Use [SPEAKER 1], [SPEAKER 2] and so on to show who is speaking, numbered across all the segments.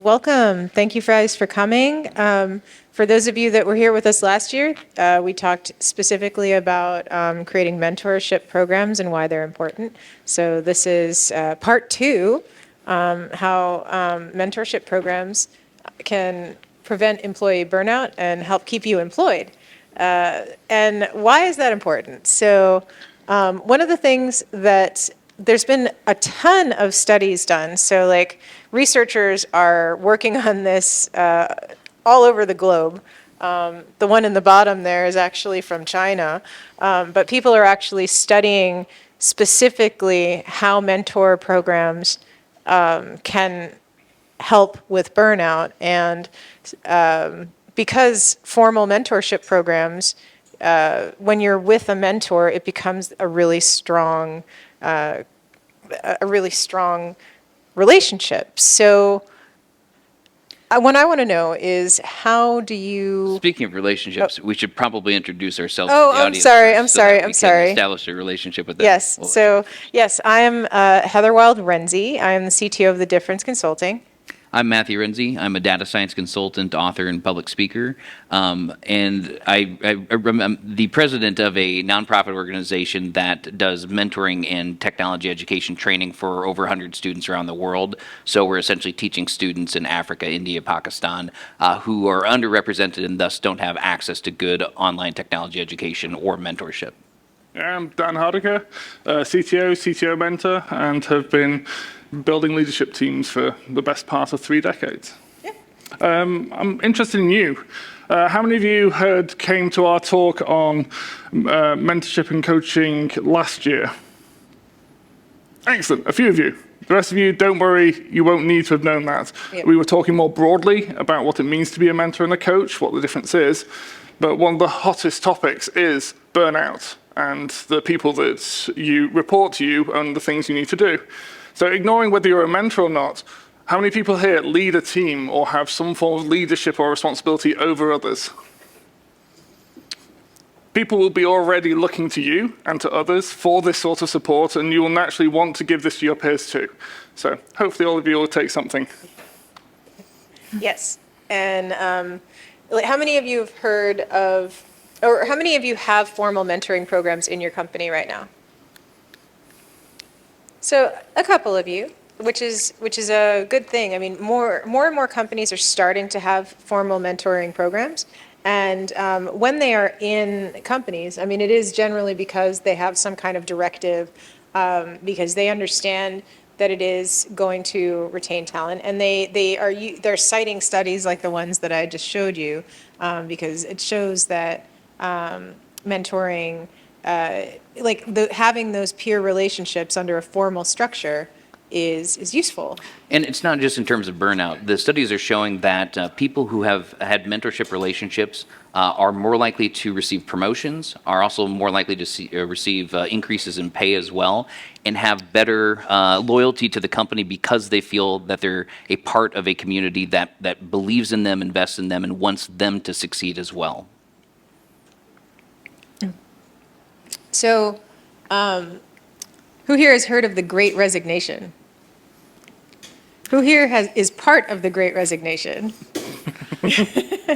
[SPEAKER 1] welcome. Thank you guys for coming. For those of you that were here with us last year, we talked specifically about creating mentorship programs and why they're important. So this is part two, how mentorship programs can prevent employee burnout and help keep you employed. And why is that important? So one of the things that there's been a ton of studies done. So like researchers are working on this all over the globe. The one in the bottom there is actually from China. But people are actually studying specifically how mentor programs can help with burnout. And because formal mentorship programs, when you're with a mentor, it becomes a really strong relationship. So what I want to know is, how do you...
[SPEAKER 2] Speaking of relationships, we should probably introduce ourselves
[SPEAKER 1] Oh,
[SPEAKER 2] to the
[SPEAKER 1] I'm
[SPEAKER 2] audience.
[SPEAKER 1] sorry,
[SPEAKER 2] first
[SPEAKER 1] I'm
[SPEAKER 2] so
[SPEAKER 1] sorry,
[SPEAKER 2] that
[SPEAKER 1] I'm
[SPEAKER 2] we
[SPEAKER 1] sorry.
[SPEAKER 2] can establish a relationship with them.
[SPEAKER 1] Yes, so yes, I am Heather Wilde Renze. I am the CTO of The Difference Consulting.
[SPEAKER 2] I'm Matthew Renze. I'm a data science consultant, author, and public speaker. And I'm the president of a nonprofit organization that does mentoring and technology education training for over 100 students around the world. So we're essentially teaching students in Africa, India, Pakistan, who are underrepresented and thus don't have access to good online technology education or mentorship.
[SPEAKER 3] I'm Dan Hardiker, CTO mentor, and have been building leadership teams for the best part of 3 decades.
[SPEAKER 1] Yeah.
[SPEAKER 3] I'm interested in you. How many of you came to our talk on mentorship and coaching last year? Excellent, a few of you. The rest of you, don't worry, you won't need to have known that.
[SPEAKER 1] Yep.
[SPEAKER 3] We were talking more broadly about what it means to be a mentor and a coach, what the difference is. But one of the hottest topics is burnout and the people that you report to you and the things you need to do. So ignoring whether you're a mentor or not, how many people here lead a team or have some form of leadership or responsibility over others? People will be already looking to you and to others for this sort of support, and you will naturally want to give this to your peers too. So hopefully all of you will take something.
[SPEAKER 1] Yes, and how many of you have heard of, or how many of you have formal mentoring programs in your company right now? So a couple of you, which is a good thing. I mean, more and more companies are starting to have formal mentoring programs. And when they are in companies, I mean, it is generally because they have some kind of directive, because they understand that it is going to retain talent, and they're citing studies like the ones that I just showed you, because it shows that mentoring, having those peer relationships under a formal structure is useful.
[SPEAKER 2] And it's not just in terms of burnout. The studies are showing that people who have had mentorship relationships are more likely to receive promotions, are also more likely to receive increases in pay as well, and have better loyalty to the company because they feel that they're a part of a community that believes in them, invests in them, and wants them to succeed as well.
[SPEAKER 1] So, who here has heard of the Great Resignation? Who here is part of the Great Resignation?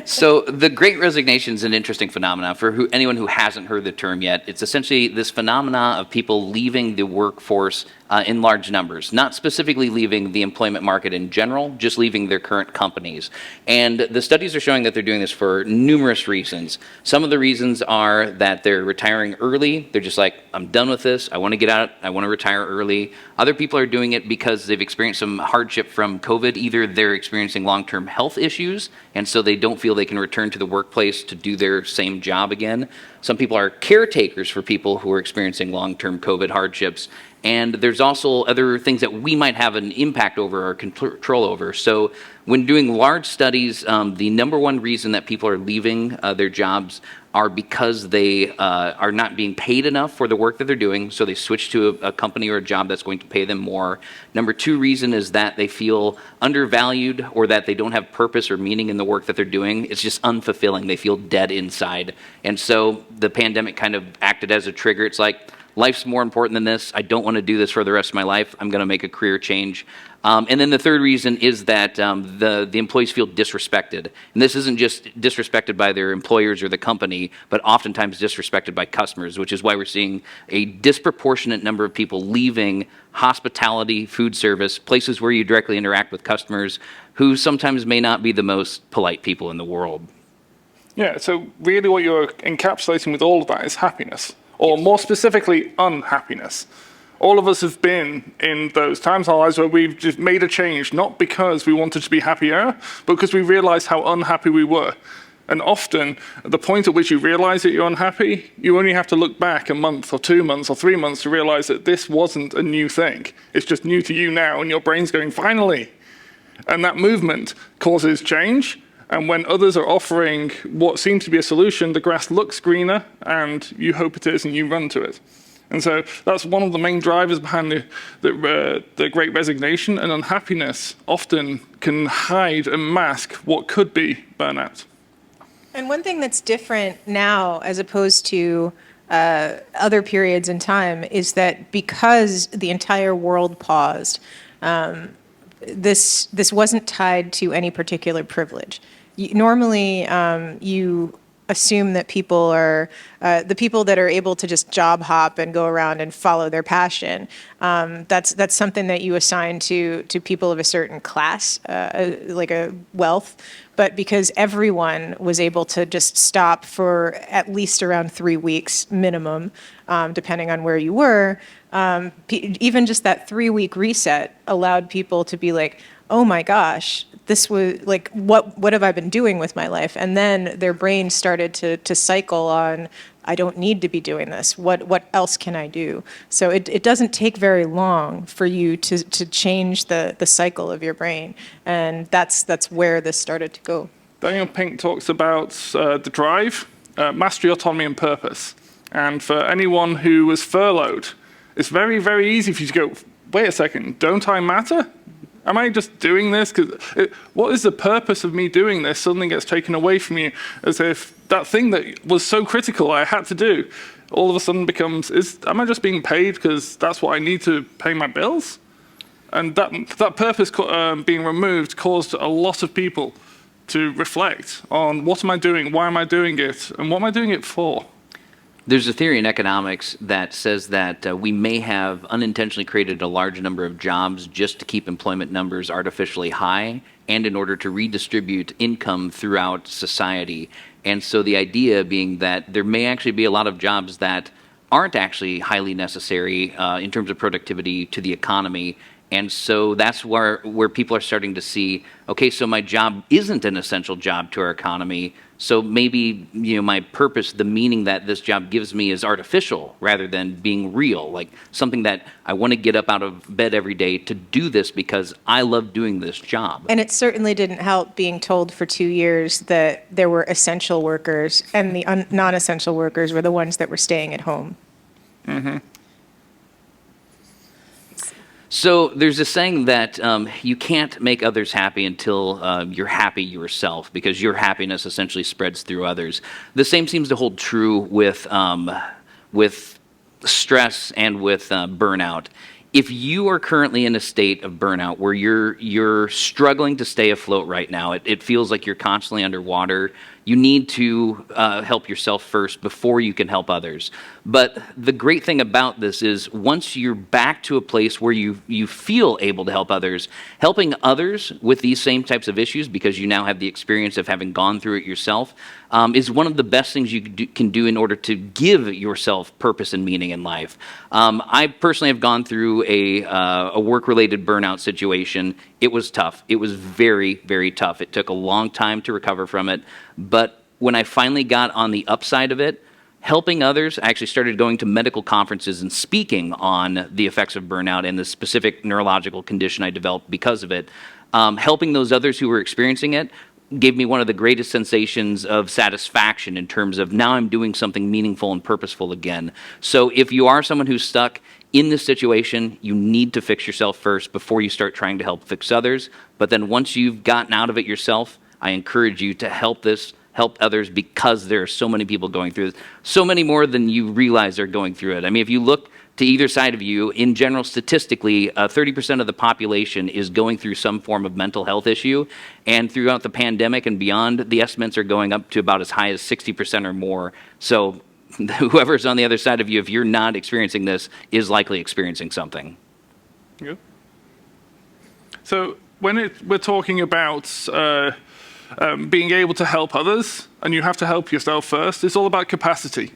[SPEAKER 2] So the Great Resignation is an interesting phenomenon for anyone who hasn't heard the term yet. It's essentially this phenomena of people leaving the workforce in large numbers, not specifically leaving the employment market in general, just leaving their current companies. And the studies are showing that they're doing this for numerous reasons. Some of the reasons are that they're retiring early. They're just like, I'm done with this. I want to get out. I want to retire early. Other people are doing it because they've experienced some hardship from COVID. Either they're experiencing long-term health issues, and so they don't feel they can return to the workplace to do their same job again. Some people are caretakers for people who are experiencing long-term COVID hardships. And there's also other things that we might have an impact over or control over. So when doing large studies, the number one reason that people are leaving their jobs are because they are not being paid enough for the work that they're doing, so they switch to a company or a job that's going to pay them more. Number two reason is that they feel undervalued or that they don't have purpose or meaning in the work that they're doing. It's just unfulfilling. They feel dead inside. And so the pandemic kind of acted as a trigger. It's like, life's more important than this. I don't want to do this for the rest of my life. I'm going to make a career change. And then the third reason is that the employees feel disrespected. And this isn't just disrespected by their employers or the company, but oftentimes disrespected by customers, which is why we're seeing a disproportionate number of people leaving hospitality, food service, places where you directly interact with customers who sometimes may not be the most polite people in the world.
[SPEAKER 3] Yeah, so really what you're encapsulating with all of that is happipiness, or more specifically, unhappiness. All of us have been in those times in our lives where we've just made a change, not because we wanted to be happier, but because we realized how unhappy we were. And often, at the point at which you realize that you're unhappy, you only have to look back a month or 2 months or 3 months to realize that this wasn't a new thing. It's just new to you now, and your brain's going, finally. And that movement causes change. And when others are offering what seems to be a solution, the grass looks greener, and you hope it is, and you run to it. And so that's one of the main drivers behind the Great Resignation, and unhappiness often can hide and mask what could be burnout.
[SPEAKER 1] And one thing that's different now as opposed to other periods in time is that because the entire world paused, this wasn't tied to any particular privilege. Normally, you assume that people are the people that are able to just job hop and go around and follow their passion. That's something that you assign to people of a certain class, like a wealth. But because everyone was able to just stop for at least around 3 weeks minimum, depending on where you were, even just that 3-week reset allowed people to be like, oh my gosh, this was like, what have I been doing with my life? And then their brain started to cycle on, I don't need to be doing this. What else can I do? So it doesn't take very long for you to change the cycle of your brain. And that's where this started to go.
[SPEAKER 3] Daniel Pink talks about the drive, mastery, autonomy, and purpose. And for anyone who was furloughed, it's very, very easy for you to go, wait a second, don't I matter? Am I just doing this? What is the purpose of me doing this suddenly gets taken away from you, as if that thing that was so critical I had to do all of a sudden becomes, am I just being paid because that's what I need to pay my bills? And that purpose being removed caused a lot of people to reflect on, what am I doing, why am I doing it, and what am I doing it for?
[SPEAKER 2] There's a theory in economics that says that we may have unintentionally created a large number of jobs just to keep employment numbers artificially high and in order to redistribute income throughout society. And so the idea being that there may actually be a lot of jobs that aren't actually highly necessary in terms of productivity to the economy. And so that's where people are starting to see, okay, so my job isn't an essential job to our economy. So maybe, my purpose, the meaning that this job gives me is artificial rather than being real, like something that I want to get up out of bed every day to do this because I love doing this job.
[SPEAKER 1] And it certainly didn't help being told for 2 years that there were essential workers and the non-essential workers were the ones that were staying at home.
[SPEAKER 3] Mm-hmm.
[SPEAKER 2] So there's a saying that you can't make others happy until you're happy yourself, because your happiness essentially spreads through others. The same seems to hold true with stress and with burnout. If you are currently in a state of burnout where you're struggling to stay afloat right now, it feels like you're constantly underwater, you need to help yourself first before you can help others. But the great thing about this is once you're back to a place where you feel able to help others with these same types of issues, because you now have the experience of having gone through it yourself, is one of the best things you can do in order to give yourself purpose and meaning in life. I personally have gone through a work-related burnout situation. It was tough. It was very, very tough. It took a long time to recover from it. But when I finally got on the upside of it, helping others, I actually started going to medical conferences and speaking on the effects of burnout and the specific neurological condition I developed because of it. Helping those others who were experiencing it gave me one of the greatest sensations of satisfaction in terms of now I'm doing something meaningful and purposeful again. So if you are someone who's stuck in this situation, you need to fix yourself first before you start trying to help fix others. But then once you've gotten out of it yourself, I encourage you to help this help others because there are so many people going through this, so many more than you realize are going through it. I mean, if you look to either side of you, in general, statistically, 30% of the population is going through some form of mental health issue, and throughout the pandemic and beyond, the estimates are going up to about as high as 60% or more. So whoever's on the other side of you, if you're not experiencing this, is likely experiencing something.
[SPEAKER 3] Yeah. So when we're talking about being able to help others, and you have to help yourself first, it's all about capacity.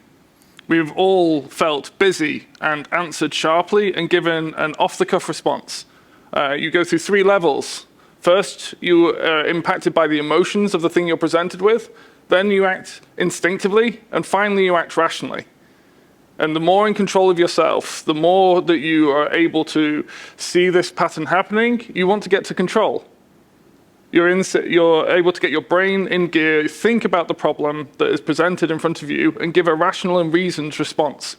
[SPEAKER 3] We've all felt busy and answered sharply and given an off-the-cuff response. You go through 3 levels. First, you are impacted by the emotions of the thing you're presented with. Then you act instinctively, and finally you act rationally. And the more in control of yourself, the more that you are able to see this pattern happening, you want to get to control. You're able to get your brain in gear, think about the problem that is presented in front of you, and give a rational and reasoned response.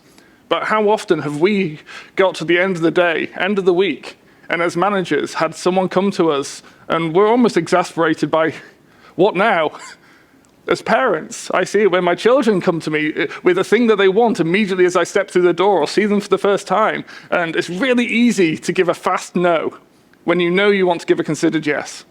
[SPEAKER 3] But how often have we got to the end of the day, end of the week, and as managers had someone come to us, and we're almost exasperated by, what now? As parents, I see it when my children come to me with a thing that they want immediately as I step through the door or see them for the first time. And it's really easy to give a fast no when you know you want to give a considered yes.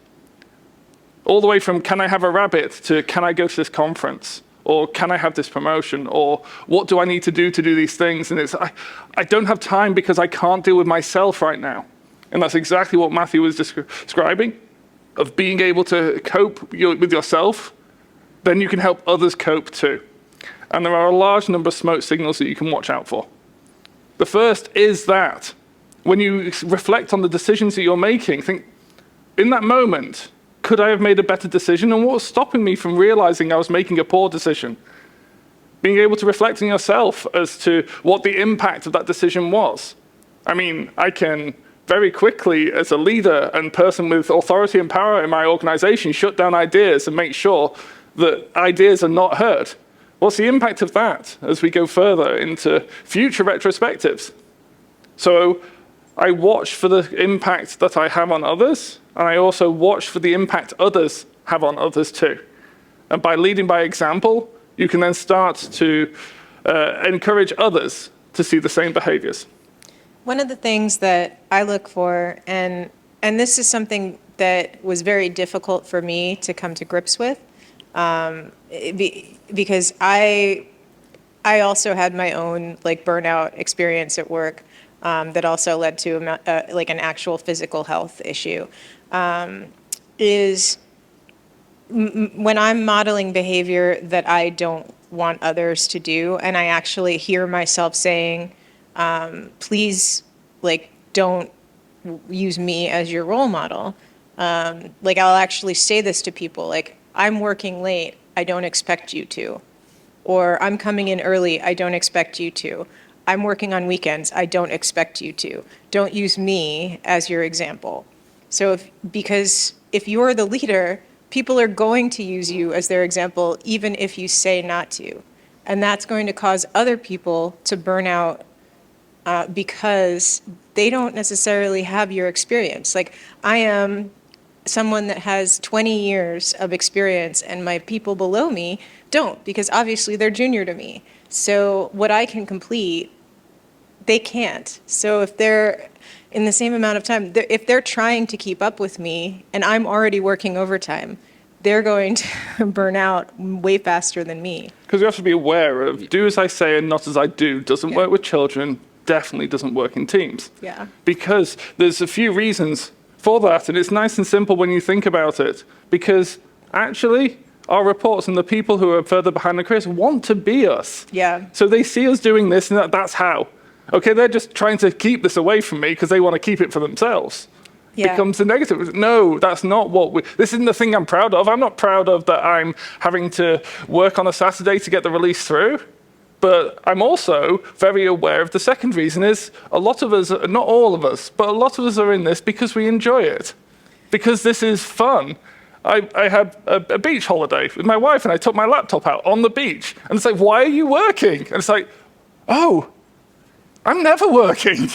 [SPEAKER 3] All the way from can I have a rabbit to can I go to this conference? Or can I have this promotion? Or what do I need to do these things? And it's, I don't have time because I can't deal with myself right now. And that's exactly what Matthew was describing, of being able to cope with yourself. Then you can help others cope too. And there are a large number of smoke signals that you can watch out for. The first is that when you reflect on the decisions that you're making, think, in that moment, could I have made a better decision? And what was stopping me from realizing I was making a poor decision? Being able to reflect on yourself as to what the impact of that decision was. I mean, I can very quickly, as a leader and person with authority and power in my organization, shut down ideas and make sure that ideas are not heard. What's the impact of that as we go further into future retrospectives? So I watch for the impact that I have on others, and I also watch for the impact others have on others too. And by leading by example, you can then start to encourage others to see the same behaviors.
[SPEAKER 1] One of the things that I look for, and this is something that was very difficult for me to come to grips with, because I also had my own burnout experience at work that also led to an actual physical health issue. Is when I'm modeling behavior that I don't want others to do, and I actually hear myself saying, please, don't use me as your role model. I'll actually say this to people, I'm working late, I don't expect you to. Or I'm coming in early, I don't expect you to. I'm working on weekends, I don't expect you to. Don't use me as your example. So because if you're the leader, people are going to use you as their example, even if you say not to. And that's going to cause other people to burn out because they don't necessarily have your experience. I am someone that has 20 years of experience, and my people below me don't, because obviously they're junior to me. So what I can complete, they can't. So if they're in the same amount of time, if they're trying to keep up with me and I'm already working overtime, they're going to burn out way faster than me.
[SPEAKER 3] Because you have to be aware of do as I say and not as I do. Doesn't work with children, definitely doesn't work in teams.
[SPEAKER 1] Yeah.
[SPEAKER 3] Because there's a few reasons for that, and it's nice and simple when you think about it. Because actually, our reports and the people who are further behind the careers want to be us.
[SPEAKER 1] Yeah.
[SPEAKER 3] So they see us doing this, and that's how. Okay, they're just trying to keep this away from me because they want to keep it for themselves.
[SPEAKER 1] Yeah.
[SPEAKER 3] Becomes a negative. No, that's not this isn't the thing I'm proud of. I'm not proud of that I'm having to work on a Saturday to get the release through. But I'm also very aware of the second reason is a lot of us, not all of us, but a lot of us are in this because we enjoy it. Because this is fun. I had a beach holiday with my wife and I took my laptop out on the beach. And it's like, why are you working? And it's like, oh, I'm never working.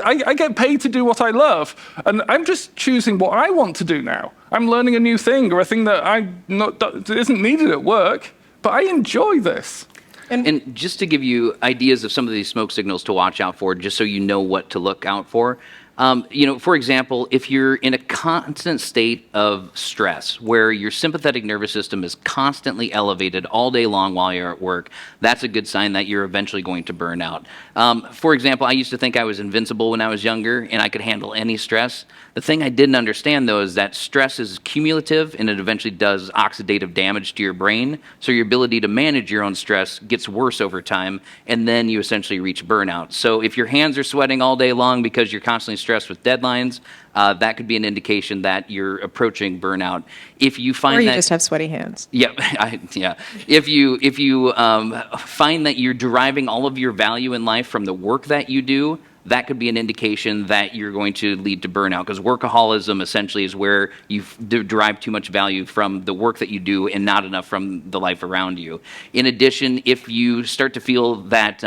[SPEAKER 3] I get paid to do what I love. And I'm just choosing what I want to do now. I'm learning a new thing or a thing that isn't needed at work, but I enjoy this.
[SPEAKER 2] And just to give you ideas of some of these smoke signals to watch out for, just so you know what to look out for. For example, if you're in a constant state of stress where your sympathetic nervous system is constantly elevated all day long while you're at work, that's a good sign that you're eventually going to burn out. For example, I used to think I was invincible when I was younger and I could handle any stress. The thing I didn't understand, though, is that stress is cumulative and it eventually does oxidative damage to your brain. So your ability to manage your own stress gets worse over time, and then you essentially reach burnout. So if your hands are sweating all day long because you're constantly stressed with deadlines, that could be an indication that you're approaching burnout. If you find
[SPEAKER 1] Or you
[SPEAKER 2] that,
[SPEAKER 1] just have sweaty hands.
[SPEAKER 2] yeah, yeah. If you find that you're deriving all of your value in life from the work that you do, that could be an indication that you're going to lead to burnout, because workaholism essentially is where you derive too much value from the work that you do and not enough from the life around you. In addition, if you start to feel that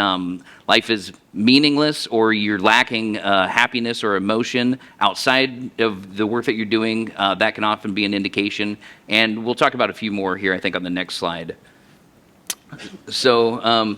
[SPEAKER 2] life is meaningless or you're lacking happiness or emotion outside of the work that you're doing, that can often be an indication. And we'll talk about a few more here, I think, on the next slide. So,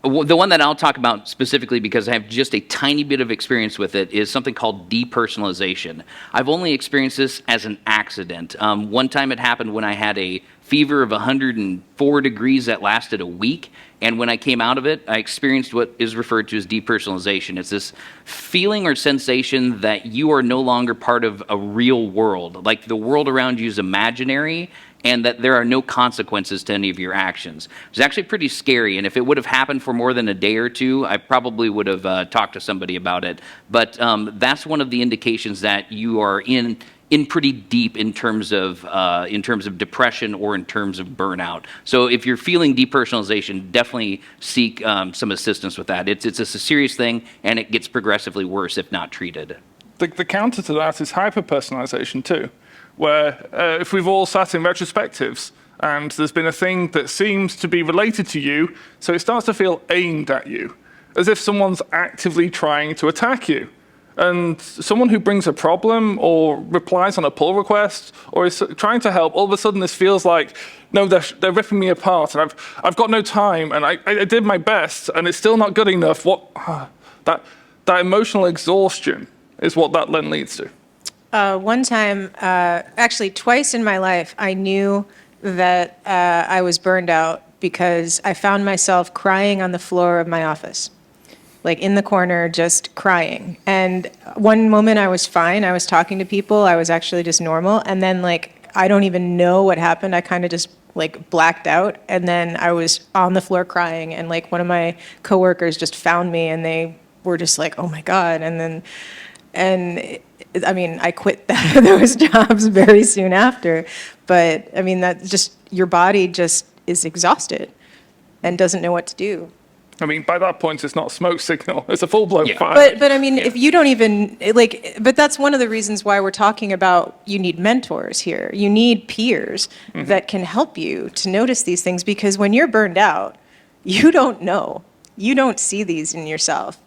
[SPEAKER 2] the one that I'll talk about specifically, because I have just a tiny bit of experience with it, is something called depersonalization. I've only experienced this as an accident. One time it happened when I had a fever of 104 degrees that lasted a week, and when I came out of it, I experienced what is referred to as depersonalization. It's this feeling or sensation that you are no longer part of a real world, like the world around you is imaginary, and that there are no consequences to any of your actions. It was actually pretty scary, and if it would have happened for more than a day or two, I probably would have talked to somebody about it. But that's one of the indications that you are in pretty deep in terms of depression or in terms of burnout. So if you're feeling depersonalization, definitely seek some assistance with that. It's a serious thing, and it gets progressively worse if not treated.
[SPEAKER 3] The counter to that is hyper-personalization too, where if we've all sat in retrospectives and there's been a thing that seems to be related to you, so it starts to feel aimed at you, as if someone's actively trying to attack you. And someone who brings a problem or replies on a pull request or is trying to help, all of a sudden this feels like, no, they're ripping me apart, and I've got no time, and I did my best, and it's still not good enough. That emotional exhaustion is what that then leads to.
[SPEAKER 1] One time, actually twice in my life, I knew that I was burned out because I found myself crying on the floor of my office, like in the corner, just crying. And one moment I was fine. I was talking to people. I was actually just normal. And then, like, I don't even know what happened. I kind of just, like, blacked out. And then I was on the floor crying. And, like, one of my coworkers just found me, and they were just like, oh, my God. I mean, I quit those jobs very soon after, but I mean, that just, your body just is exhausted and doesn't know what to do.
[SPEAKER 3] I mean, by that point, it's not a smoke signal. It's a full-blown fire.
[SPEAKER 1] But I mean, if you don't even, but that's one of the reasons why we're talking about you need mentors here. You need peers that can help you to notice these things, because when you're burned out, you don't know. You don't see these in yourself.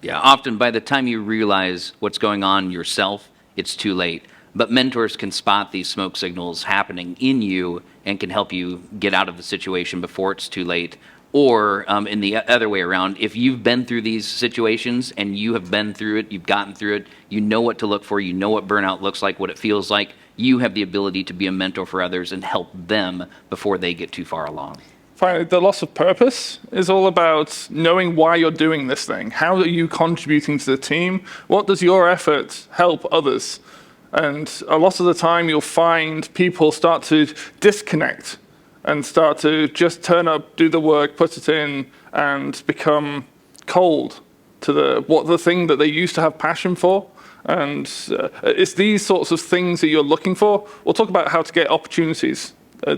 [SPEAKER 2] Yeah, often by the time you realize what's going on yourself, it's too late. But mentors can spot these smoke signals happening in you and can help you get out of the situation before it's too late. Or in the other way around, if you've been through these situations and you have been through it, you've gotten through it, you know what to look for, you know what burnout looks like, what it feels like, you have the ability to be a mentor for others and help them before they get too far along.
[SPEAKER 3] Finally, the loss of purpose is all about knowing why you're doing this thing. How are you contributing to the team? What does your effort help others? And a lot of the time you'll find people start to disconnect and start to just turn up, do the work, put it in, and become cold to the thing that they used to have passion for. And it's these sorts of things that you're looking for. We'll talk about how to get opportunities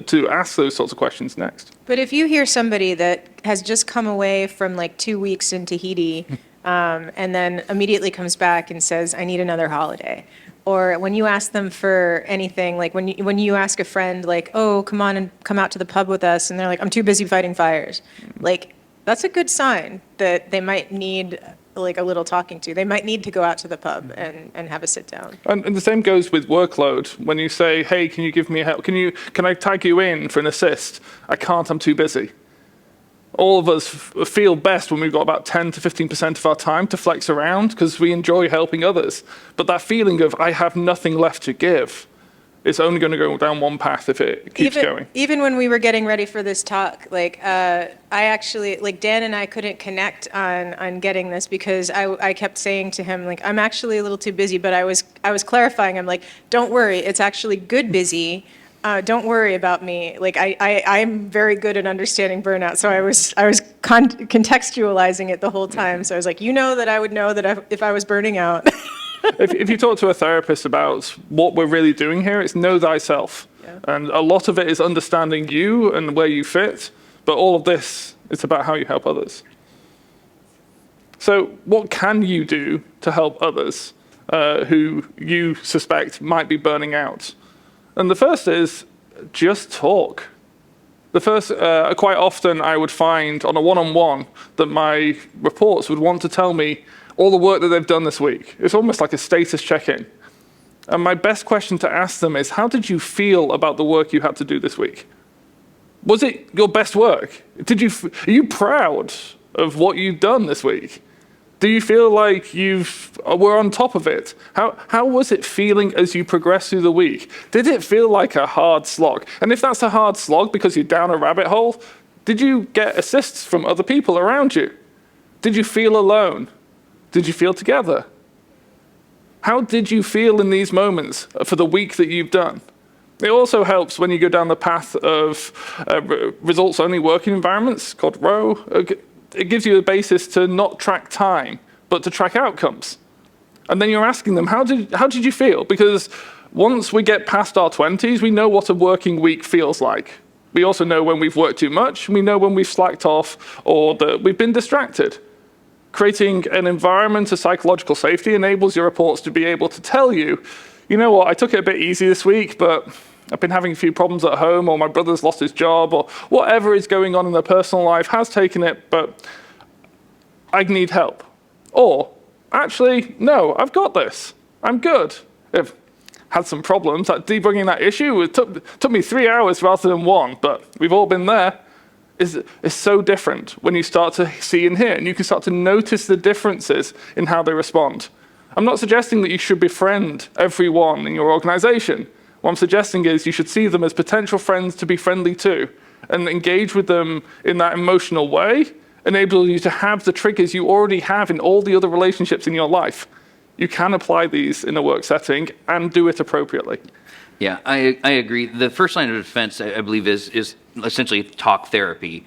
[SPEAKER 3] to ask those sorts of questions next.
[SPEAKER 1] But if you hear somebody that has just come away from like 2 weeks in Tahiti and then immediately comes back and says, I need another holiday. Or when you ask them for anything, like when you ask a friend, like, oh, come on and come out to the pub with us, and they're like, I'm too busy fighting fires. Like, that's a good sign that they might need like a little talking to. They might need to go out to the pub and have a sit down.
[SPEAKER 3] And the same goes with workload. When you say, hey, can you give me help? Can I tag you in for an assist? I can't, I'm too busy. All of us feel best when we've got about 10 to 15% of our time to flex around because we enjoy helping others. But that feeling of I have nothing left to give, it's only going to go down one path if it keeps going.
[SPEAKER 1] Even when we were getting ready for this talk, like I actually, like Dan and I couldn't connect on getting this because I kept saying to him, like, I'm actually a little too busy, but I was clarifying. I'm like, don't worry, it's actually good busy. Don't worry about me. Like I'm very good at understanding burnout, so I was contextualizing it the whole time. So I was like, that I would know that if I was burning out.
[SPEAKER 3] If you talk to a therapist about what we're really doing here, it's know thyself. Yeah. And a lot of it is understanding you and where you fit, but all of this is about how you help others. So what can you do to help others who you suspect might be burning out? And the first is just talk. The first, quite often I would find on a one-on-one that my reports would want to tell me all the work that they've done this week. It's almost like a status check-in. And my best question to ask them is, how did you feel about the work you had to do this week? Was it your best work? Are you proud of what you've done this week? Do you feel like were on top of it? How was it feeling as you progressed through the week? Did it feel like a hard slog? And if that's a hard slog because you're down a rabbit hole, did you get assists from other people around you? Did you feel alone? Did you feel together? How did you feel in these moments for the week that you've done? It also helps when you go down the path of results-only working environments, called ROW. It gives you a basis to not track time, but to track outcomes. And then you're asking them, how did you feel? Because once we get past our 20s, we know what a working week feels like. We also know when we've worked too much, we know when we've slacked off, or that we've been distracted. Creating an environment of psychological safety enables your reports to be able to tell you, you know what, I took it a bit easy this week, but I've been having a few problems at home, or my brother's lost his job, or whatever is going on in their personal life has taken it, but I need help. Or, actually, no, I've got this. I'm good. I've had some problems. Debugging that issue, it took me 3 hours rather than 1, but we've all been there. Is so different when you start to see and hear, and you can start to notice the differences in how they respond. I'm not suggesting that you should befriend everyone in your organization. What I'm suggesting is you should see them as potential friends to be friendly to, and engage with them in that emotional way, enable you to have the triggers you already have in all the other relationships in your life. You can apply these in a work setting and do it appropriately.
[SPEAKER 2] Yeah, I agree. The first line of defense, I believe, is essentially talk therapy.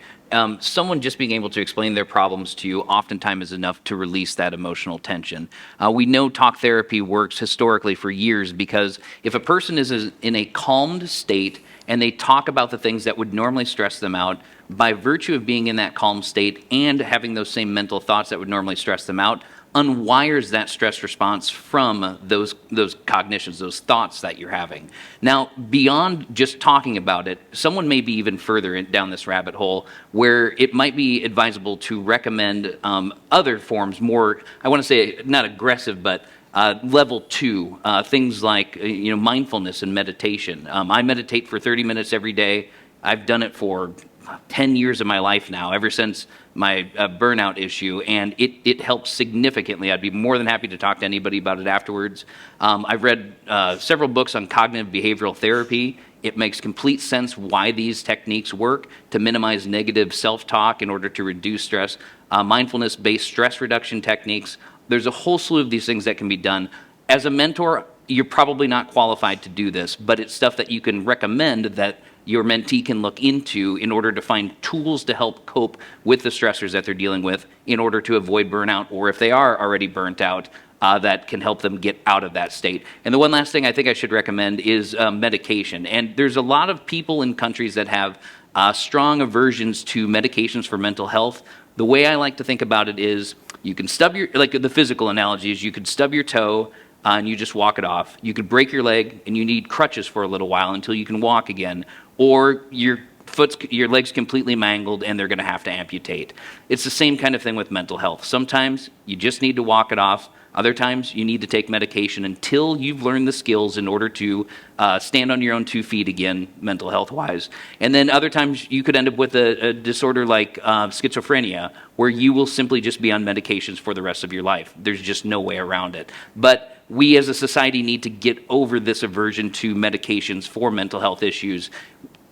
[SPEAKER 2] Someone just being able to explain their problems to you oftentimes is enough to release that emotional tension. We know talk therapy works historically for years because if a person is in a calmed state and they talk about the things that would normally stress them out, by virtue of being in that calm state and having those same mental thoughts that would normally stress them out, unwires that stress response from those cognitions, those thoughts that you're having. Now, beyond just talking about it, someone may be even further down this rabbit hole where it might be advisable to recommend other forms, more, I want to say not aggressive, but level 2, things like mindfulness and meditation. I meditate for 30 minutes every day. I've done it for 10 years of my life now, ever since my burnout issue, and it helps significantly. I'd be more than happy to talk to anybody about it afterwards. I've read several books on cognitive behavioral therapy. It makes complete sense why these techniques work to minimize negative self-talk in order to reduce stress. Mindfulness-based stress reduction techniques. There's a whole slew of these things that can be done. As a mentor, you're probably not qualified to do this, but it's stuff that you can recommend that your mentee can look into in order to find tools to help cope with the stressors that they're dealing with in order to avoid burnout, or if they are already burnt out, that can help them get out of that state. And the one last thing I think I should recommend is medication. And there's a lot of people in countries that have strong aversions to medications for mental health. The way I like to think about it is you can stub your, like the physical analogy is you could stub your toe and you just walk it off. You could break your leg and you need crutches for a little while until you can walk again. Or you're your leg's completely mangled and they're going to have to amputate. It's the same kind of thing with mental health. Sometimes you just need to walk it off. Other times you need to take medication until you've learned the skills in order to stand on your own 2 feet again, mental health wise. And then other times you could end up with a disorder like schizophrenia, where you will simply just be on medications for the rest of your life. There's just no way around it. But we as a society need to get over this aversion to medications for mental health issues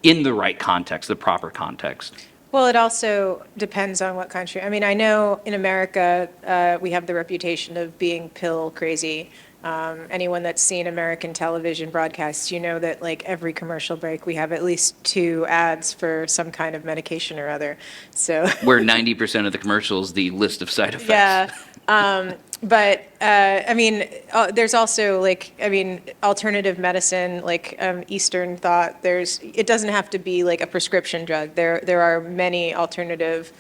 [SPEAKER 2] in the right context, the proper context.
[SPEAKER 1] Well, it also depends on what country. I mean, I know in America, we have the reputation of being pill crazy. Anyone that's seen American television broadcasts, you know that like every commercial break, we have at least 2 ads for some kind of medication or other. So
[SPEAKER 2] where 90% of the commercials, the list of side effects.
[SPEAKER 1] Yeah. But I mean, there's also like, I mean, alternative medicine, like Eastern thought. It doesn't have to be like a prescription drug. There are many alternative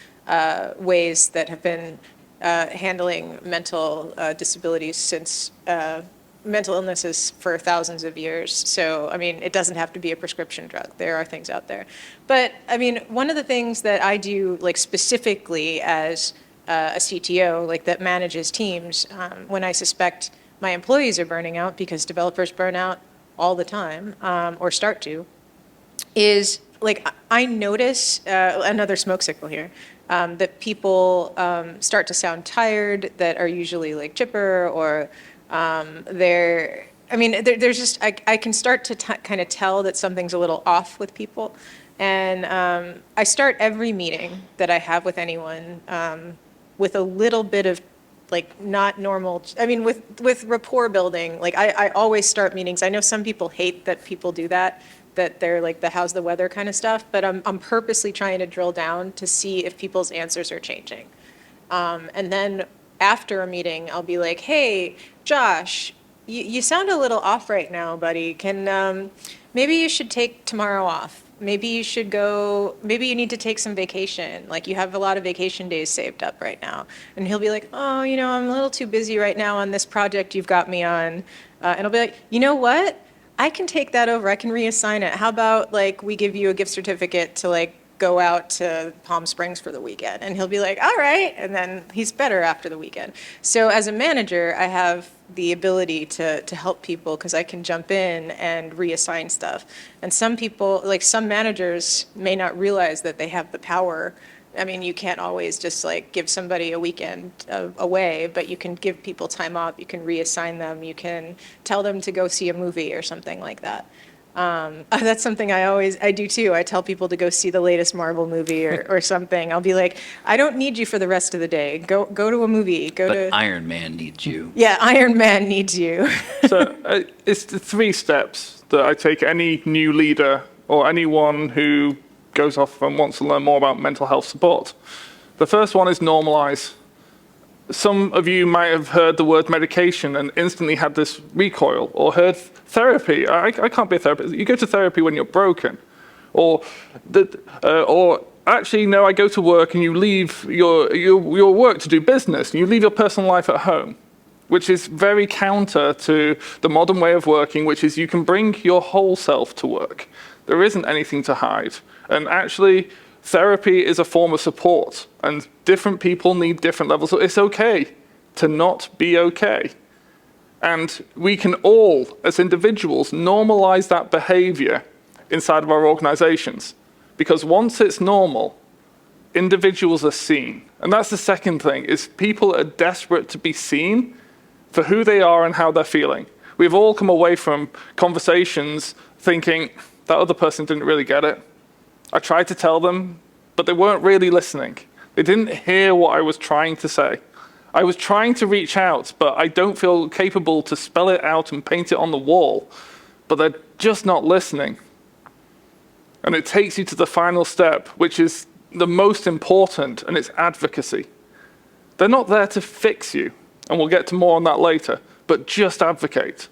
[SPEAKER 1] ways that have been handling mental disabilities since mental illnesses for thousands of years. So, I mean, it doesn't have to be a prescription drug. There are things out there. But I mean, one of the things that I do, like specifically as a CTO, like that manages teams, when I suspect my employees are burning out, because developers burn out all the time, or start to, is like I notice another smoke signal here, that people start to sound tired, that are usually like chipper, or there's just, I can start to kind of tell that something's a little off with people. And I start every meeting that I have with anyone with a little bit of like not normal, I mean, with rapport building. Like I always start meetings. I know some people hate that people do that they're like the how's the weather kind of stuff, but I'm purposely trying to drill down to see if people's answers are changing. And then after a meeting, I'll be like, hey, Josh, you sound a little off right now, buddy. Maybe you should take tomorrow off. Maybe you need to take some vacation. Like you have a lot of vacation days saved up right now. And he'll be like, oh, I'm a little too busy right now on this project you've got me on. And I'll be like, you know what? I can take that over. I can reassign it. How about like we give you a gift certificate to like go out to Palm Springs for the weekend? And he'll be like, all right. And then he's better after the weekend. So as a manager, I have the ability to help people because I can jump in and reassign stuff. And some people, like some managers, may not realize that they have the power. I mean, you can't always just like give somebody a weekend away, but you can give people time off. You can reassign them. You can tell them to go see a movie or something like that. That's something I do too. I tell people to go see the latest Marvel movie or something. I'll be like, I don't need you for the rest of the day. Go to a movie.
[SPEAKER 2] But Iron Man needs you.
[SPEAKER 1] Yeah, Iron Man needs you.
[SPEAKER 3] So it's the 3 steps that I take any new leader or anyone who goes off and wants to learn more about mental health support. The first one is normalize. Some of you might have heard the word medication and instantly had this recoil, or heard therapy. I can't be a therapist. You go to therapy when you're broken. Or actually, no, I go to work and you leave your work to do business. And you leave your personal life at home, which is very counter to the modern way of working, which is you can bring your whole self to work. There isn't anything to hide. And actually, therapy is a form of support, and different people need different levels. So it's okay to not be okay. And we can all, as individuals, normalize that behavior inside of our organizations. Because once it's normal, individuals are seen. And that's the second thing, is people are desperate to be seen for who they are and how they're feeling. We've all come away from conversations thinking, that other person didn't really get it. I tried to tell them, but they weren't really listening. They didn't hear what I was trying to say. I was trying to reach out, but I don't feel capable to spell it out and paint it on the wall. But they're just not listening. And it takes you to the final step, which is the most important, and it's advocacy. They're not there to fix you, and we'll get to more on that later, but just advocate.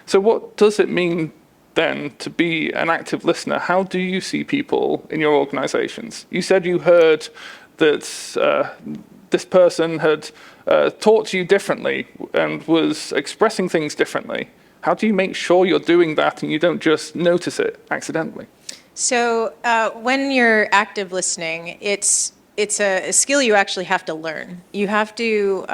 [SPEAKER 3] So what does it mean then to be an active listener? How do you see people in your organizations? You said you heard that this person had talked to you differently and was expressing things differently. How do you make sure you're doing that and you don't just notice it accidentally?
[SPEAKER 1] So when you're active listening, it's a skill you actually have to learn. You have to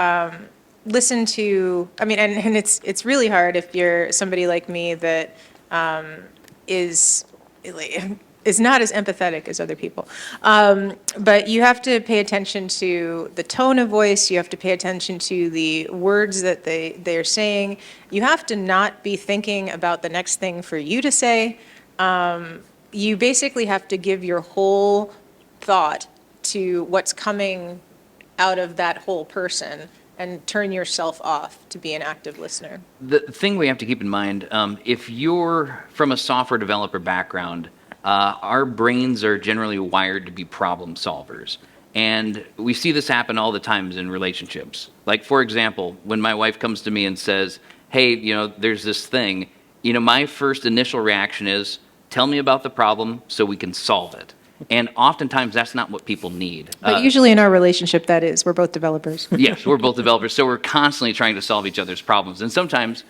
[SPEAKER 1] listen to. I mean, and it's really hard if you're somebody like me that is is not as empathetic as other people. But you have to pay attention to the tone of voice. You have to pay attention to the words that they're saying. You have to not be thinking about the next thing for you to say. You basically have to give your whole thought to what's coming out of that whole person and turn yourself off to be an active listener.
[SPEAKER 2] The thing we have to keep in mind, if you're from a software developer background, our brains are generally wired to be problem solvers. And we see this happen all the times in relationships. Like, for example, when my wife comes to me and says, hey, there's this thing, my first initial reaction is, tell me about the problem so we can solve it. And oftentimes that's not what people need.
[SPEAKER 1] But usually in our relationship, that is. We're both developers.
[SPEAKER 2] Yes, we're both developers, so we're constantly trying to solve each other's problems. And sometimes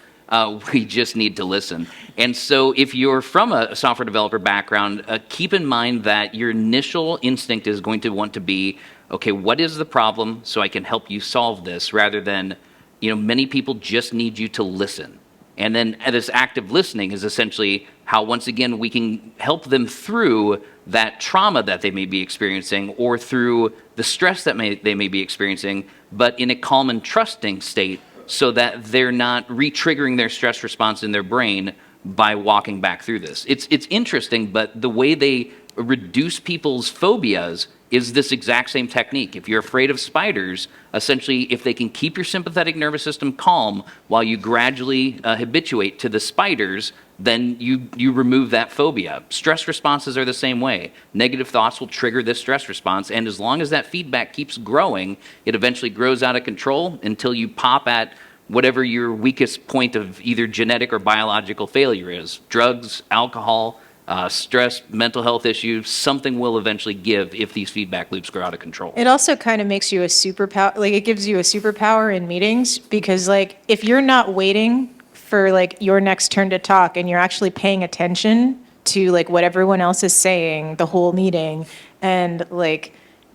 [SPEAKER 2] we just need to listen. And so if you're from a software developer background, keep in mind that your initial instinct is going to want to be, okay, what is the problem so I can help you solve this, rather than, many people just need you to listen. And then this active listening is essentially how, once again, we can help them through that trauma that they may be experiencing, or through the stress that they may be experiencing, but in a calm and trusting state, so that they're not re-triggering their stress response in their brain by walking back through this. It's interesting, but the way they reduce people's phobias is this exact same technique. If you're afraid of spiders, essentially, if they can keep your sympathetic nervous system calm while you gradually habituate to the spiders, then you remove that phobia. Stress responses are the same way. Negative thoughts will trigger this stress response, and as long as that feedback keeps growing, it eventually grows out of control until you pop at whatever your weakest point of either genetic or biological failure is. Drugs, alcohol, stress, mental health issues, something will eventually give if these feedback loops grow out of control.
[SPEAKER 1] It also kind of makes you a superpower, it gives you a superpower in meetings, because if you're not waiting for your next turn to talk and you're actually paying attention to what everyone else is saying the whole meeting, and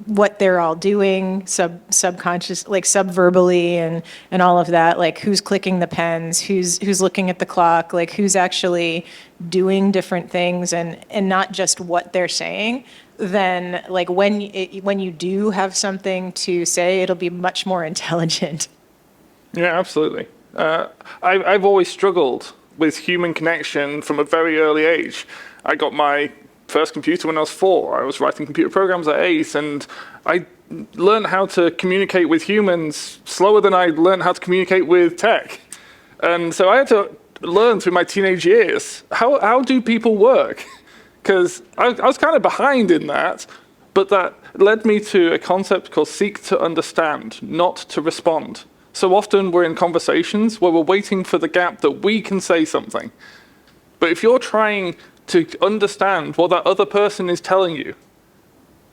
[SPEAKER 1] what they're all doing subconscious, subverbally, and all of that, who's clicking the pens, who's looking at the clock, who's actually doing different things, and not just what they're saying, then when you do have something to say, it'll be much more intelligent.
[SPEAKER 3] Yeah, absolutely. I've always struggled with human connection from a very early age. I got my first computer when I was 4. I was writing computer programs at 8, and I learned how to communicate with humans slower than I learned how to communicate with tech. And so I had to learn through my teenage years, how do people work? Because I was kind of behind in that, but that led me to a concept called seek to understand, not to respond. So often we're in conversations where we're waiting for the gap that we can say something. But if you're trying to understand what that other person is telling you,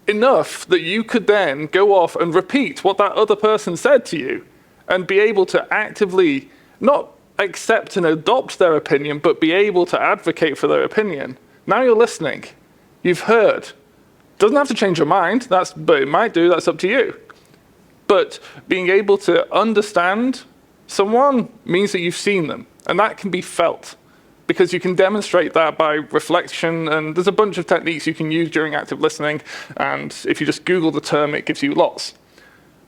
[SPEAKER 3] enough that you could then go off and repeat what that other person said to you, and be able to actively not accept and adopt their opinion, but be able to advocate for their opinion. Now you're listening. You've heard. Doesn't have to change your mind, but it might do, that's up to you. But being able to understand someone means that you've seen them, and that can be felt, because you can demonstrate that by reflection, and there's a bunch of techniques you can use during active listening, and if you just Google the term, it gives you lots.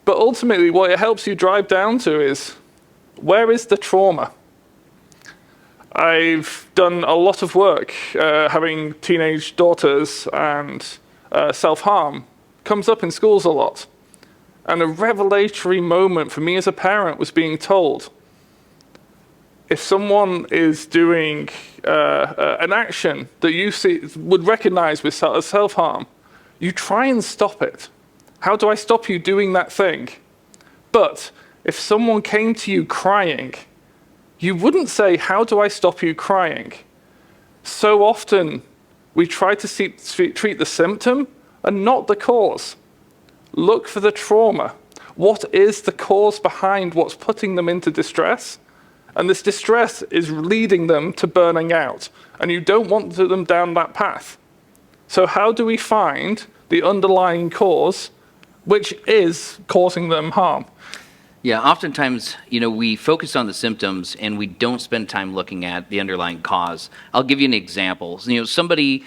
[SPEAKER 3] But ultimately, what it helps you drive down to is, where is the trauma? I've done a lot of work having teenage daughters, and self-harm comes up in schools a lot. And a revelatory moment for me as a parent was being told, if someone is doing an action that you would recognize with self-harm, you try and stop it. How do I stop you doing that thing? But if someone came to you crying, you wouldn't say, how do I stop you crying? So often, we try to treat the symptom and not the cause. Look for the trauma. What is the cause behind what's putting them into distress? And this distress is leading them to burning out. And you don't want them down that path. So how do we find the underlying cause which is causing them harm?
[SPEAKER 2] Yeah, oftentimes, we focus on the symptoms and we don't spend time looking at the underlying cause. I'll give you an example. Somebody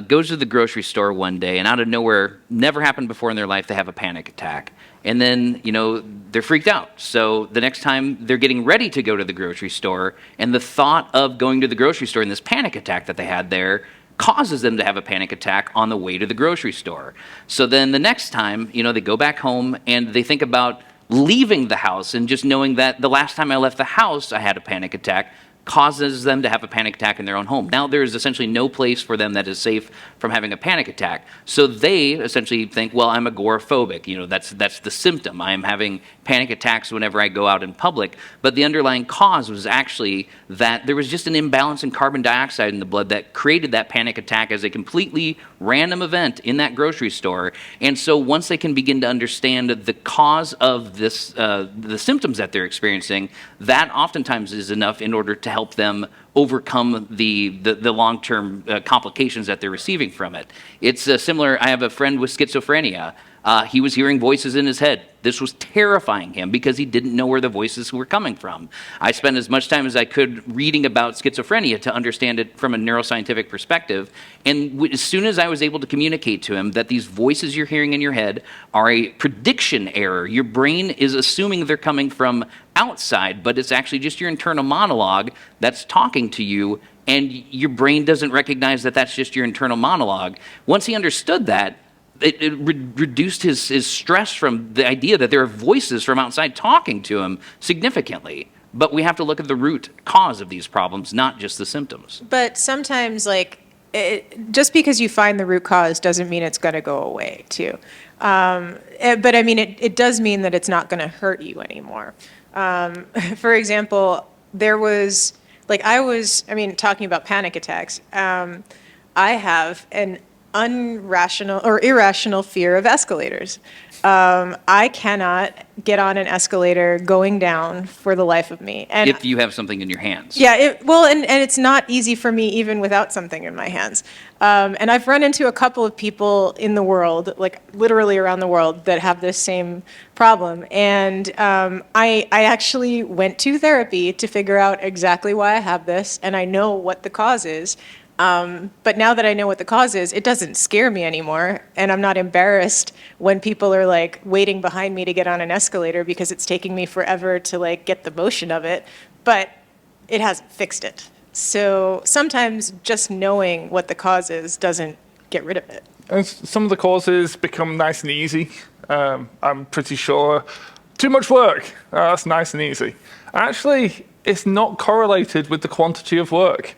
[SPEAKER 2] goes to the grocery store one day and out of nowhere, never happened before in their life, they have a panic attack. And then, they're freaked out. So the next time they're getting ready to go to the grocery store, and the thought of going to the grocery store and this panic attack that they had there causes them to have a panic attack on the way to the grocery store. So then the next time, they go back home and they think about leaving the house, and just knowing that the last time I left the house, I had a panic attack, causes them to have a panic attack in their own home. Now there is essentially no place for them that is safe from having a panic attack. So they essentially think, well, I'm agoraphobic. That's the symptom. I am having panic attacks whenever I go out in public. But the underlying cause was actually that there was just an imbalance in carbon dioxide in the blood that created that panic attack as a completely random event in that grocery store. And so once they can begin to understand the cause of this, the symptoms that they're experiencing, that oftentimes is enough in order to help them overcome the long-term complications that they're receiving from it. It's similar. I have a friend with schizophrenia. He was hearing voices in his head. This was terrifying him because he didn't know where the voices were coming from. I spent as much time as I could reading about schizophrenia to understand it from a neuroscientific perspective. And as soon as I was able to communicate to him that these voices you're hearing in your head are a prediction error, your brain is assuming they're coming from outside, but it's actually just your internal monologue that's talking to you, and your brain doesn't recognize that that's just your internal monologue. Once he understood that, it reduced his stress from the idea that there are voices from outside talking to him significantly. But we have to look at the root cause of these problems, not just the symptoms.
[SPEAKER 1] But sometimes, just because you find the root cause doesn't mean it's going to go away, too. But I mean, it does mean that it's not going to hurt you anymore. For example, talking about panic attacks, I have an irrational fear of escalators. I cannot get on an escalator going down for the life of me. And
[SPEAKER 2] if you have something in your hands.
[SPEAKER 1] Yeah, and it's not easy for me even without something in my hands. And I've run into a couple of people in the world, literally around the world, that have this same problem. And I actually went to therapy to figure out exactly why I have this, and I know what the cause is. But now that I know what the cause is, it doesn't scare me anymore, and I'm not embarrassed when people are waiting behind me to get on an escalator because it's taking me forever to get the motion of it, but it hasn't fixed it. So sometimes just knowing what the cause is doesn't get rid of it.
[SPEAKER 3] And some of the causes become nice and easy. I'm pretty sure too much work, that's nice and easy. Actually, it's not correlated with the quantity of work.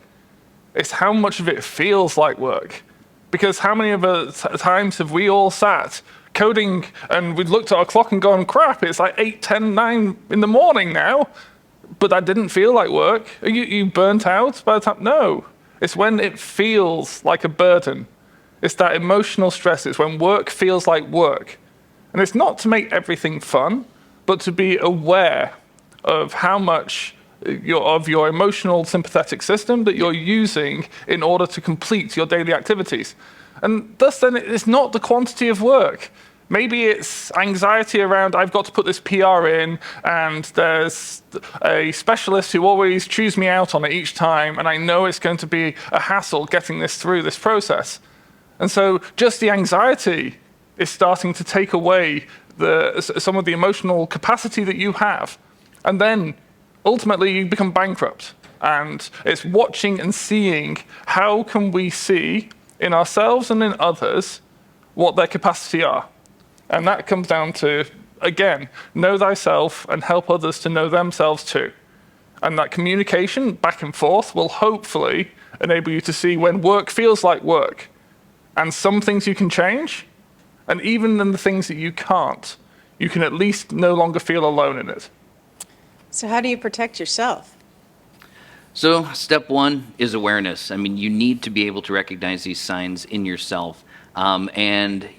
[SPEAKER 3] It's how much of it feels like work. Because how many of times have we all sat coding and we'd looked at our clock and gone, crap, it's 8, 10, 9 in the morning now, but that didn't feel like work. Are you burnt out by the time? No. It's when it feels like a burden. It's that emotional stress. It's when work feels like work. And it's not to make everything fun, but to be aware of how much of your emotional sympathetic system that you're using in order to complete your daily activities. And thus then it's not the quantity of work. Maybe it's anxiety around, I've got to put this PR in, and there's a specialist who always chews me out on it each time, and I know it's going to be a hassle getting this through this process. And so just the anxiety is starting to take away some of the emotional capacity that you have. And then ultimately, you become bankrupt, and it's watching and seeing how can we see in ourselves and in others what their capacity are. And that comes down to, again, know thyself and help others to know themselves too. And that communication back and forth will hopefully enable you to see when work feels like work, and some things you can change, and even in the things that you can't, you can at least no longer feel alone in it.
[SPEAKER 1] So how do you protect yourself?
[SPEAKER 2] So step one is awareness. I mean, you need to be able to recognize these signs in yourself. And,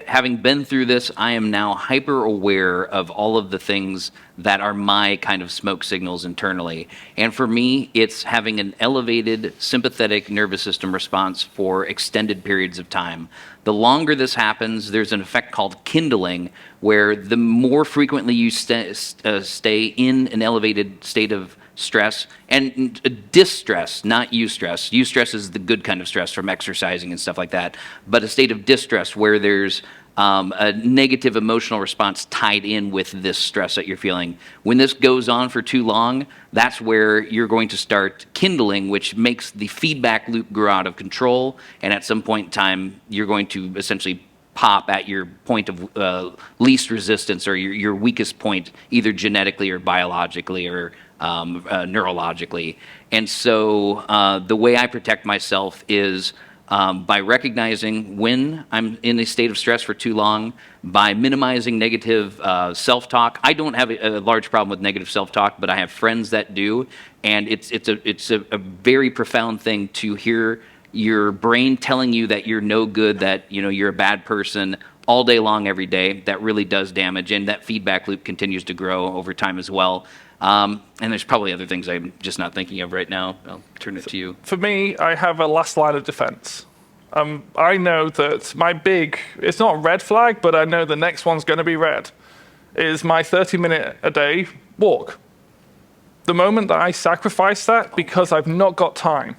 [SPEAKER 2] having been through this, I am now hyper aware of all of the things that are my kind of smoke signals internally. And for me, it's having an elevated sympathetic nervous system response for extended periods of time. The longer this happens, there's an effect called kindling, where the more frequently you stay in an elevated state of stress and distress, not eustress. Eustress is the good kind of stress from exercising and stuff like that, but a state of distress where there's a negative emotional response tied in with this stress that you're feeling. When this goes on for too long, that's where you're going to start kindling, which makes the feedback loop grow out of control, and at some point in time, you're going to essentially pop at your point of least resistance, or your weakest point, either genetically or biologically or neurologically. And so the way I protect myself is by recognizing when I'm in a state of stress for too long, by minimizing negative self-talk. I don't have a large problem with negative self-talk, but I have friends that do, and it's a very profound thing to hear your brain telling you that you're no good, that you're a bad person all day long, every day. That really does damage, and that feedback loop continues to grow over time as well. And there's probably other things I'm just not thinking of right now. I'll turn it to you.
[SPEAKER 3] For me, I have a last line of defense. I know that it's not a red flag, but I know the next one's going to be red, is my 30-minute a day walk. The moment that I sacrifice that because I've not got time,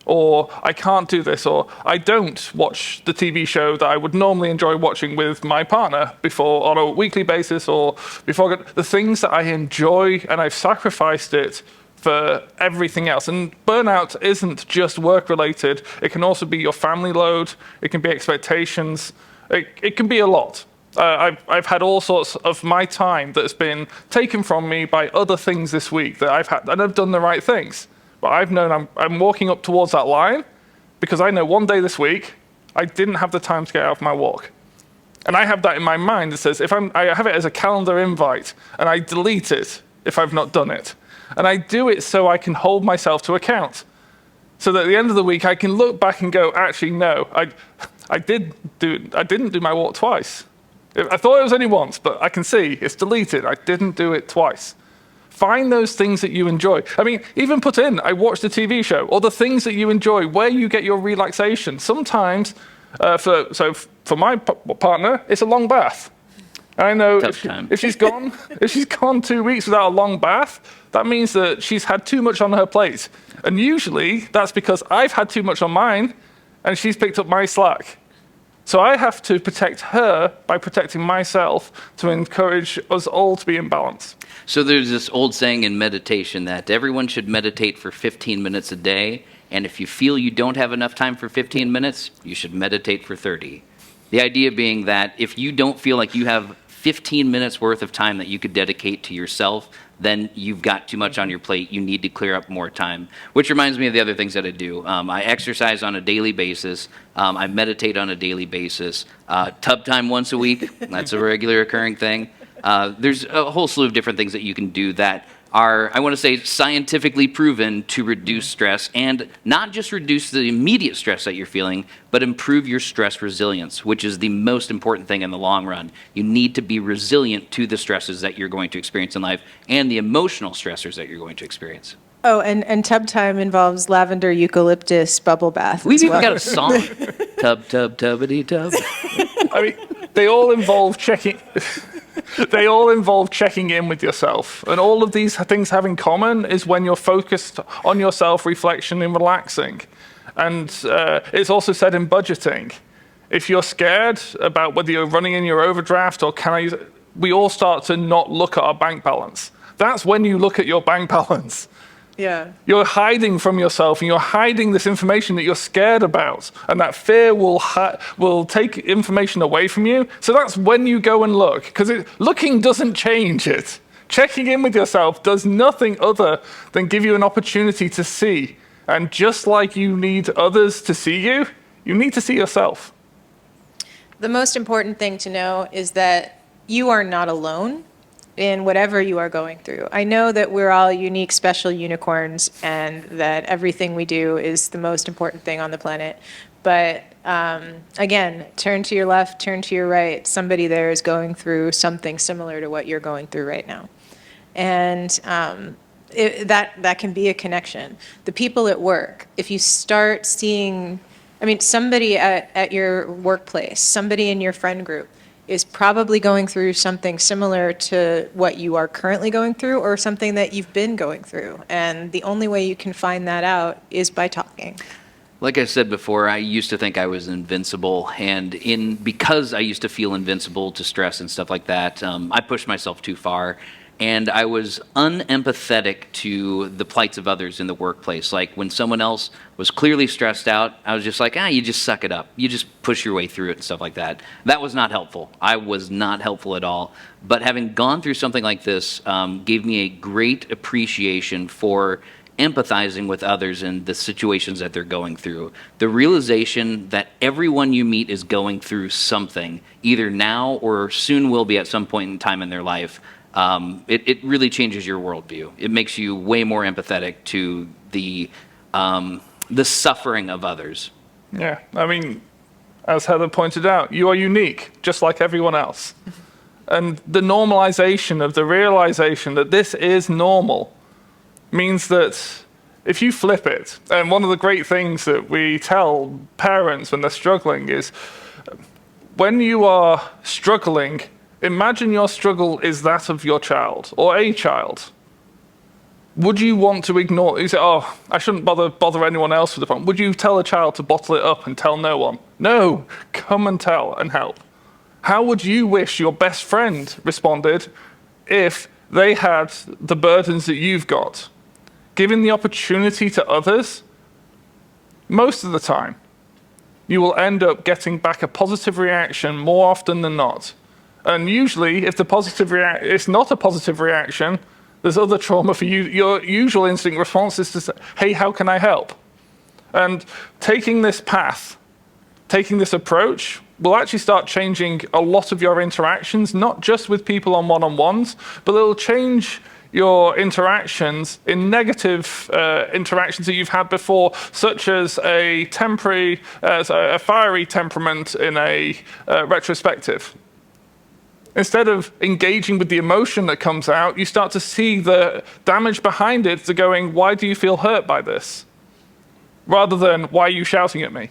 [SPEAKER 3] or I can't do this, or I don't watch the TV show that I would normally enjoy watching with my partner before on a weekly basis, or before the things that I enjoy, and I've sacrificed it for everything else. And burnout isn't just work related. It can also be your family load. It can be expectations. It can be a lot. I've had all sorts of my time that's been taken from me by other things this week that I've had, and I've done the right things. But I've known I'm walking up towards that line because I know one day this week I didn't have the time to get out of my walk. And I have that in my mind that says I have it as a calendar invite, and I delete it if I've not done it. And I do it so I can hold myself to account. So that at the end of the week I can look back and go, actually no, I didn't do my walk twice. I thought it was only once, but I can see it's deleted. I didn't do it twice. Find those things that you enjoy. I mean, even put in, I watched a TV show, or the things that you enjoy, where you get your relaxation. Sometimes, for my partner, it's a long bath. And I know if she's gone 2 weeks without a long bath, that means that she's had too much on her plate. And usually, that's because I've had too much on mine, and she's picked up my slack. So I have to protect her by protecting myself to encourage us all to be in balance.
[SPEAKER 2] So there's this old saying in meditation that everyone should meditate for 15 minutes a day, and if you feel you don't have enough time for 15 minutes, you should meditate for 30. The idea being that if you don't feel like you have 15 minutes worth of time that you could dedicate to yourself, then you've got too much on your plate. You need to clear up more time, which reminds me of the other things that I do. I exercise on a daily basis. I meditate on a daily basis. Tub time once a week, that's a regular occurring thing. There's a whole slew of different things that you can do that are, I want to say, scientifically proven to reduce stress, and not just reduce the immediate stress that you're feeling, but improve your stress resilience, which is the most important thing in the long run. You need to be resilient to the stresses that you're going to experience in life and the emotional stressors that you're going to experience.
[SPEAKER 1] Oh, and tub time involves lavender eucalyptus bubble bath.
[SPEAKER 2] We've even got a song. Tub, tub, tubbity, tub.
[SPEAKER 3] I mean, they all involve checking. They all involve checking in with yourself. And all of these things have in common is when you're focused on your self-reflection and relaxing. And it's also said in budgeting. If you're scared about whether you're running in your overdraft or we all start to not look at our bank balance. That's when you look at your bank balance.
[SPEAKER 1] Yeah.
[SPEAKER 3] You're hiding from yourself, and you're hiding this information that you're scared about, and that fear will take information away from you. So that's when you go and look, because looking doesn't change it. Checking in with yourself does nothing other than give you an opportunity to see. And just like you need others to see you, you need to see yourself.
[SPEAKER 1] The most important thing to know is that you are not alone in whatever you are going through. I know that we're all unique, special unicorns, and that everything we do is the most important thing on the planet. But again, turn to your left, turn to your right. Somebody there is going through something similar to what you're going through right now. And that can be a connection. The people at work, if you start seeing, I mean, somebody at your workplace, somebody in your friend group is probably going through something similar to what you are currently going through or something that you've been going through. And the only way you can find that out is by talking.
[SPEAKER 2] Like I said before, I used to think I was invincible, and because I used to feel invincible to stress and stuff like that, I pushed myself too far, and I was unempathetic to the plights of others in the workplace. Like when someone else was clearly stressed out, I was just like, you just suck it up. You just push your way through it and stuff like that. That was not helpful. I was not helpful at all. But having gone through something like this gave me a great appreciation for empathizing with others in the situations that they're going through. The realization that everyone you meet is going through something, either now or soon will be at some point in time in their life. It really changes your worldview. It makes you way more empathetic to the suffering of others.
[SPEAKER 3] Yeah, I mean, as Heather pointed out, you are unique, just like everyone else. And the normalization of the realization that this is normal means that if you flip it, and one of the great things that we tell parents when they're struggling is, when you are struggling, imagine your struggle is that of your child, or a child. Would you want to ignore, you say, I shouldn't bother anyone else with the problem. Would you tell a child to bottle it up and tell no one? No, come and tell and help. How would you wish your best friend responded if they had the burdens that you've got? Giving the opportunity to others, most of the time, you will end up getting back a positive reaction more often than not. And usually, if it's not a positive reaction, there's other trauma for you. Your usual instinct response is to say, hey, how can I help? And taking this path, taking this approach, will actually start changing a lot of your interactions, not just with people on one-on-ones, but it'll change your interactions in negative interactions that you've had before, such as a fiery temperament in a retrospective. Instead of engaging with the emotion that comes out, you start to see the damage behind it, to going, why do you feel hurt by this? Rather than, why are you shouting at me?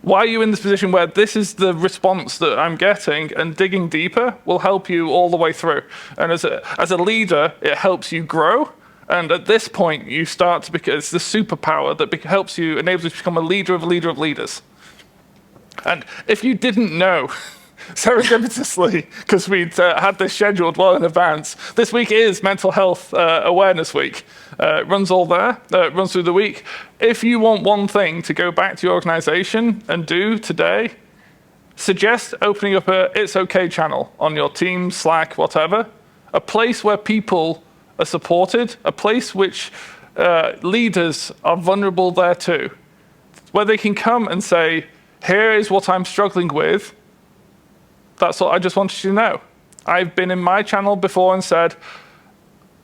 [SPEAKER 3] Why are you in this position where this is the response that I'm getting, and digging deeper will help you all the way through. And as a leader, it helps you grow. And at this point, you start to become, it's the superpower that helps you, enables you to become a leader of leaders. And if you didn't know, serendipitously, because we'd had this scheduled well in advance, this week is Mental Health Awareness Week. It runs all there, runs through the week. If you want one thing to go back to your organization and do today, suggest opening up a It's Okay channel on your team, Slack, whatever, a place where people are supported, a place which leaders are vulnerable there too, where they can come and say, here is what I'm struggling with. That's what I just wanted you to know. I've been in my channel before and said,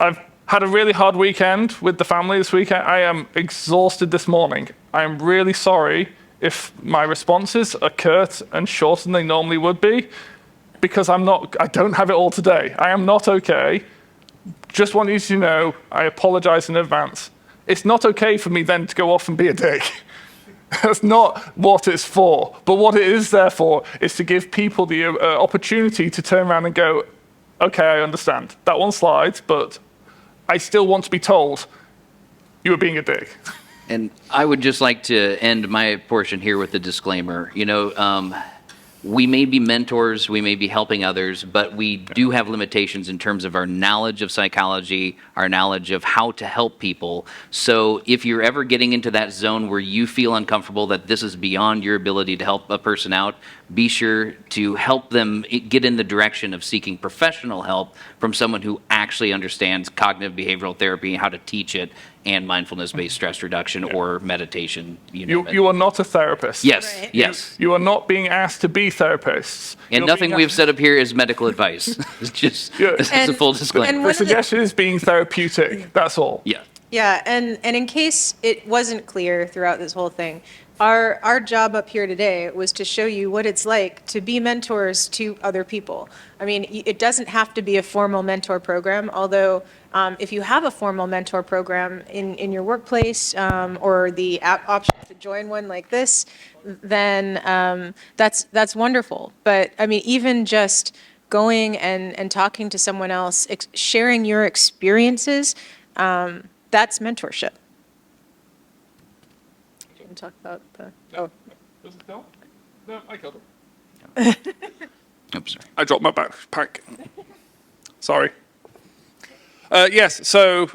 [SPEAKER 3] I've had a really hard weekend with the family this weekend. I am exhausted this morning. I'm really sorry if my responses are curt and shorter than they normally would be, because I don't have it all today. I am not okay. Just want you to know, I apologize in advance. It's not okay for me then to go off and be a dick. That's not what it's for. But what it is there for is to give people the opportunity to turn around and go, okay, I understand. That one slides, but I still want to be told you were being a dick.
[SPEAKER 2] And I would just like to end my portion here with a disclaimer. We may be mentors, we may be helping others, but we do have limitations in terms of our knowledge of psychology, our knowledge of how to help people. So if you're ever getting into that zone where you feel uncomfortable that this is beyond your ability to help a person out, be sure to help them get in the direction of seeking professional help from someone who actually understands cognitive behavioral therapy, how to teach it, and mindfulness-based stress reduction or meditation.
[SPEAKER 3] You are not a therapist.
[SPEAKER 2] Yes,
[SPEAKER 1] Right.
[SPEAKER 2] yes.
[SPEAKER 3] You are not being asked to be therapists.
[SPEAKER 2] And nothing we've set up here is medical advice. It's just it's a full disclaimer.
[SPEAKER 3] The suggestion is being therapeutic. That's all.
[SPEAKER 2] Yeah.
[SPEAKER 1] Yeah, and in case it wasn't clear throughout this whole thing, Our job up here today was to show you what it's like to be mentors to other people. I mean, it doesn't have to be a formal mentor program, although if you have a formal mentor program in your workplace or the option to join one like this, then that's wonderful. But I mean, even just going and talking to someone else, sharing your experiences, that's mentorship. And talk about the, oh.
[SPEAKER 3] Does it go? No, I got it.
[SPEAKER 2] Oops, sorry.
[SPEAKER 3] I dropped my backpack. Sorry. Yes, so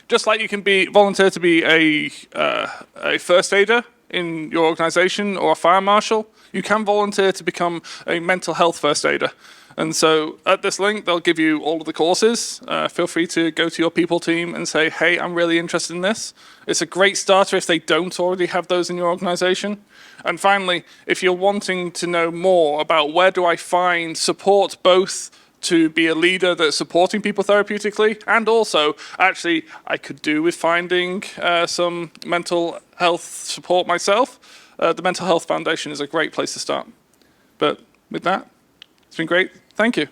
[SPEAKER 3] just like you can volunteer to be a first aider in your organization or a fire marshal, you can volunteer to become a mental health first aider. And so at this link, they'll give you all of the courses. Feel free to go to your people team and say, hey, I'm really interested in this. It's a great starter if they don't already have those in your organization. And finally, if you're wanting to know more about where do I find support both to be a leader that's supporting people therapeutically, and also, actually, I could do with finding some mental health support myself, the Mental Health Foundation is a great place to start. But with that, it's been great. Thank you.